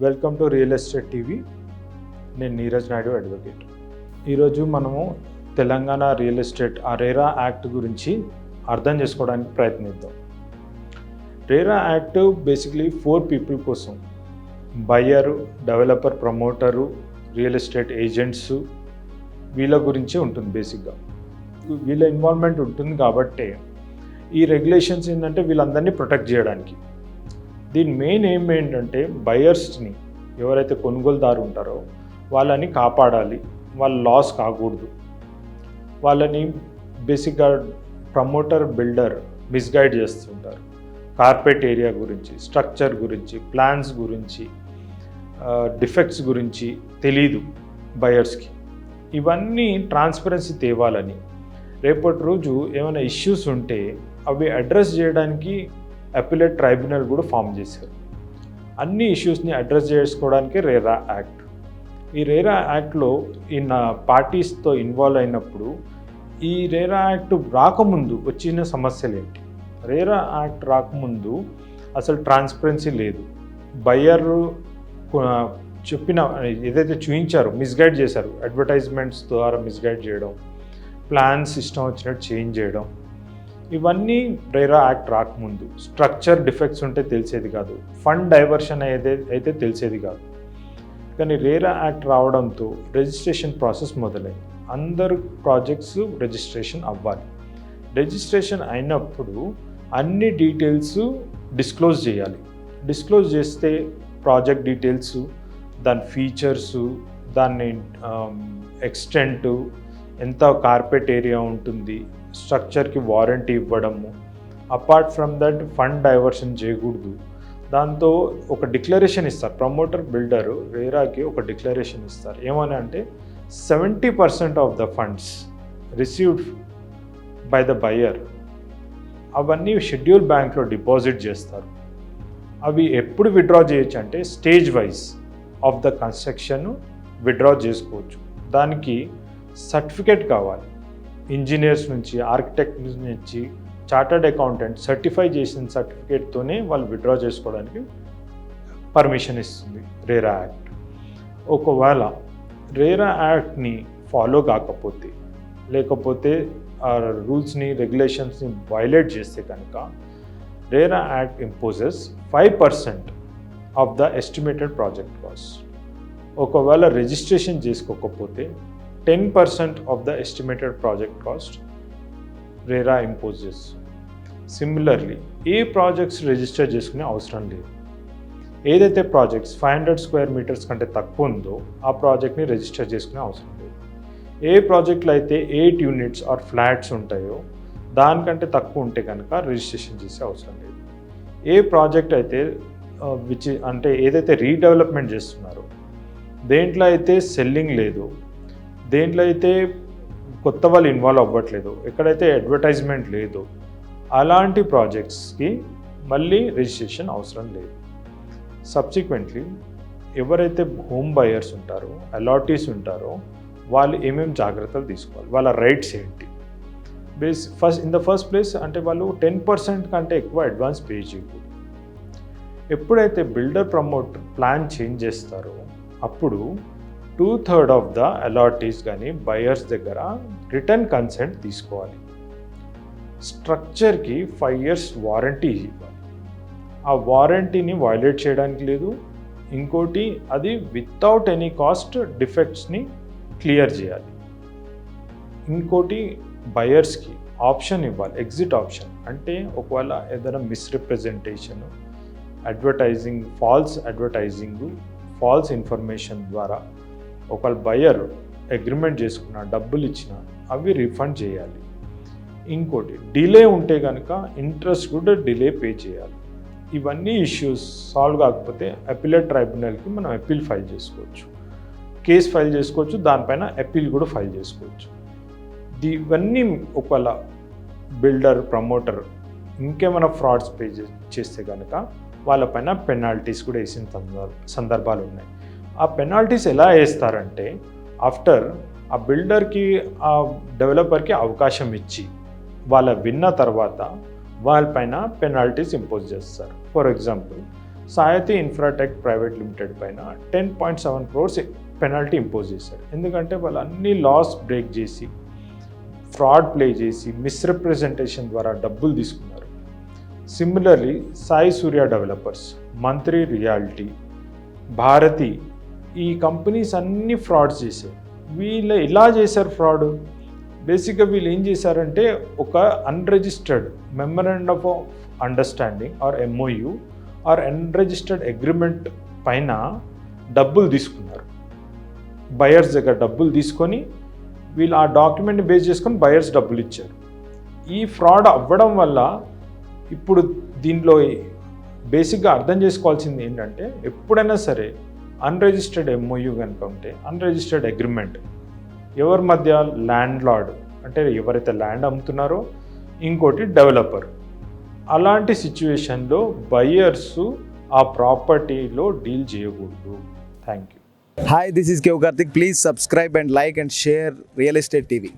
Welcome to real estate TV. నేను Neeraj Naidu, advocate. ఈరోజు మనము Telangana real estate RERA act గురించి అర్థం చేసుకోవడానికి ప్రయత్నిద్దాం. రెరా యాక్ట్ బేసిక్లీ 4 పీపుల్ కోసం: buyer, developer, promoter, real estate agents, వీళ్ళ గురించి ఉంటుంది. బేసిక్గా వీళ్ళ ఇన్వాల్వ్మెంట్ ఉంటుంది కాబట్టి ఈ రెగ్యులేషన్స్ ఏంటంటే వీళ్ళందరినీ ప్రొటెక్ట్ చేయడానికి. దీని మెయిన్ ఎయిమ్ ఏంటంటే బయర్స్ని, ఎవరైతే కొనుగోలుదారు ఉంటారో వాళ్ళని కాపాడాలి, వాళ్ళ లాస్ కాకూడదు. వాళ్ళని బేసిక్గా ప్రమోటర్, బిల్డర్ మిస్గైడ్ చేస్తుంటారు. కార్పెట్ ఏరియా గురించి, స్ట్రక్చర్ గురించి, ప్లాన్స్ గురించి, డిఫెక్ట్స్ గురించి తెలీదు బయర్స్కి. ఇవన్నీ ట్రాన్స్పరెన్సీ తేవాలని, రేపటి రోజు ఏమైనా ఇష్యూస్ ఉంటే అవి అడ్రస్ చేయడానికి అపిలేట్ ట్రైబ్యునల్ కూడా ఫామ్ చేశారు. అన్ని ఇష్యూస్ని అడ్రస్ చేసుకోవడానికి రెరా యాక్ట్. ఈ రెరా యాక్ట్లో పార్టీస్తో ఇన్వాల్వ్ అయినప్పుడు ఈ రెరా యాక్ట్ రాకముందు వచ్చిన సమస్యలు ఏంటి? రెరా యాక్ట్ రాకముందు అసలు ట్రాన్స్పరెన్సీ లేదు. బయ్యర్ చెప్పిన ఏదైతే చూపించారో మిస్గైడ్ చేశారు. అడ్వర్టైజ్మెంట్స్ ద్వారా మిస్గైడ్ చేయడం, ప్లాన్స్ ఇష్టం వచ్చినట్టు చేంజ్ చేయడం, ఇవన్నీ రెరా యాక్ట్ రాకముందు. స్ట్రక్చర్ డిఫెక్ట్స్ ఉంటే తెలిసేది కాదు, ఫండ్ డైవర్షన్ అయితే తెలిసేది కాదు. కానీ రెరా యాక్ట్ రావడంతో రిజిస్ట్రేషన్ ప్రాసెస్ మొదలైంది. అందరు ప్రాజెక్ట్స్ రిజిస్ట్రేషన్ అవ్వాలి. రిజిస్ట్రేషన్ అయినప్పుడు అన్ని డీటెయిల్స్ డిస్క్లోజ్ చేయాలి. డిస్క్లోజ్ చేస్తే ప్రాజెక్ట్ డీటెయిల్స్, దాని ఫీచర్సు, దాన్ని ఎక్స్టెంట్, ఎంత కార్పెట్ ఏరియా ఉంటుంది, స్ట్రక్చర్కి వారంటీ ఇవ్వడము. Apart from that fund diversion చేయకూడదు. దాంతో ఒక డిక్లరేషన్ ఇస్తారు. ప్రమోటర్, బిల్డరు రెరాకి ఒక డిక్లరేషన్ ఇస్తారు. ఏమని అంటే 70% of the funds received by the buyer అవన్నీ షెడ్యూల్ బ్యాంక్లో డిపాజిట్ చేస్తారు. అవి ఎప్పుడు విత్డ్రా చేయొచ్చు అంటే stage wise of the construction withdraw చేసుకోవచ్చు. దానికి సర్టిఫికేట్ కావాలి. ఇంజనీర్స్ నుంచి, ఆర్కిటెక్ట్ నుంచి, చార్టర్డ్ అకౌంటెంట్ సర్టిఫై చేసిన సర్టిఫికేట్తోనే వాళ్ళు విత్డ్రా చేసుకోవడానికి పర్మిషన్ ఇస్తుంది రెరా యాక్ట్. ఒకవేళ రెరా యాక్ట్ని ఫాలో కాకపోతే, లేకపోతే ఆ రూల్స్ని, రెగ్యులేషన్స్ని వైలేట్ చేస్తే కనుక RERA act imposes 5% of the estimated project cost. ఒకవేళ రిజిస్ట్రేషన్ చేసుకోకపోతే 10% of the estimated project cost RERA impose చేస్తుంది. సిమిలర్లీ ఏ ప్రాజెక్ట్స్ రిజిస్టర్ చేసుకునే అవసరం లేదు. ఏదైతే ప్రాజెక్ట్స్ 500 స్క్వేర్ మీటర్స్ కంటే తక్కువ ఉందో ఆ ప్రాజెక్ట్ని రిజిస్టర్ చేసుకునే అవసరం లేదు. ఏ ప్రాజెక్టులు అయితే 8 యూనిట్స్ ఆర్ ఫ్లాట్స్ ఉంటాయో దానికంటే తక్కువ ఉంటే కనుక రిజిస్ట్రేషన్ చేసే అవసరం లేదు. ఏ ప్రాజెక్ట్ అయితే అంటే ఏదైతే రీడెవలప్మెంట్ చేస్తున్నారో, దేంట్లో అయితే సెల్లింగ్ లేదు, దేంట్లో అయితే కొత్త వాళ్ళు ఇన్వాల్వ్ అవ్వట్లేదు, ఎక్కడైతే అడ్వర్టైజ్మెంట్ లేదు, అలాంటి ప్రాజెక్ట్స్కి మళ్ళీ రిజిస్ట్రేషన్ అవసరం లేదు. సబ్సిక్వెంట్లీ ఎవరైతే హోమ్ బయర్స్ ఉంటారో, అలాటీస్ ఉంటారో, వాళ్ళు ఏమేమి జాగ్రత్తలు తీసుకోవాలి, వాళ్ళ రైట్స్ ఏంటి? ఇన్ ద ఫస్ట్ ప్లేస్ అంటే వాళ్ళు 10% కంటే ఎక్కువ అడ్వాన్స్ పే చేయకూడదు. ఎప్పుడైతే బిల్డర్, ప్రమోటర్ ప్లాన్ చేంజ్ చేస్తారో అప్పుడు 2/3 ఆఫ్ ద అలాటీస్ కానీ బయర్స్ దగ్గర రిటర్న్ కన్సెంట్ తీసుకోవాలి. స్ట్రక్చర్కి 5 years వారంటీ ఇవ్వాలి. ఆ వారంటీని వైలేట్ చేయడానికి లేదు. ఇంకోటి, అది వితౌట్ ఎనీ కాస్ట్ డిఫెక్ట్స్ని క్లియర్ చేయాలి. ఇంకోటి, బయర్స్కి ఆప్షన్ ఇవ్వాలి, ఎగ్జిట్ ఆప్షన్. అంటే ఒకవేళ ఏదైనా misrepresentation, advertising, false advertising, false information ద్వారా ఒకవేళ బయ్యర్ అగ్రిమెంట్ చేసుకున్న, డబ్బులు ఇచ్చిన, అవి రిఫండ్ చేయాలి. ఇంకోటి, డిలే ఉంటే కనుక ఇంట్రెస్ట్ కూడా డిలే పే చేయాలి. ఇవన్నీ ఇష్యూస్ సాల్వ్ కాకపోతే అపిలేట్ ట్రైబ్యునల్కి మనం అప్పీల్ ఫైల్ చేసుకోవచ్చు, కేసు ఫైల్ చేసుకోవచ్చు, దానిపైన అప్పీల్ కూడా ఫైల్ చేసుకోవచ్చు. ఇవన్నీ ఒకవేళ బిల్డర్, ప్రమోటర్ ఇంకేమైనా ఫ్రాడ్స్ పే చేస్తే కనుక వాళ్ళపైన పెనాల్టీస్ కూడా వేసిన సందర్భాలు ఉన్నాయి. ఆ పెనాల్టీస్ ఎలా వేస్తారంటే, ఆఫ్టర్ ఆ బిల్డర్కి, ఆ డెవలపర్కి అవకాశం ఇచ్చి వాళ్ళ విన్న తర్వాత వాళ్ళపైన పెనాల్టీస్ ఇంపోజ్ చేస్తారు. For example, Sayati Infratech Private Limited పైన 10.7 crores పెనాల్టీ ఇంపోజ్ చేశారు. ఎందుకంటే వాళ్ళు అన్ని లాస్ బ్రేక్ చేసి, ఫ్రాడ్ ప్లే చేసి, మిస్రిప్రజెంటేషన్ ద్వారా డబ్బులు తీసుకున్నారు. Similarly Sai Surya Developers, Mantri Realty, Bharati, ఈ కంపెనీస్ అన్ని ఫ్రాడ్స్ చేశారు. వీళ్ళు ఎలా చేశారు ఫ్రాడ్? బేసిక్గా వీళ్ళు ఏం చేశారంటే ఒక unregistered memorandum of understanding or MOU or unregistered agreement పైన డబ్బులు తీసుకున్నారు. బయర్స్ దగ్గర డబ్బులు తీసుకొని వీళ్ళు ఆ డాక్యుమెంట్ని బేస్ చేసుకొని బయర్స్ డబ్బులు ఇచ్చారు. ఈ ఫ్రాడ్ అవ్వడం వల్ల ఇప్పుడు దీనిలో బేసిక్గా అర్థం చేసుకోవాల్సింది ఏంటంటే, ఎప్పుడైనా సరే అన్రిజిస్టర్డ్ MOU కనుక ఉంటే, అన్రిజిస్టర్డ్ అగ్రిమెంట్, ఎవరి మధ్య ల్యాండ్ లార్డ్ అంటే ఎవరైతే ల్యాండ్ అమ్ముతున్నారో, ఇంకోటి డెవలపర్, అలాంటి సిచ్యువేషన్లో బయర్స్ ఆ ప్రాపర్టీలో డీల్ చేయకూడదు. Thank you. Hi, this is Kev Karthik. Please subscribe and like and share Real Estate TV.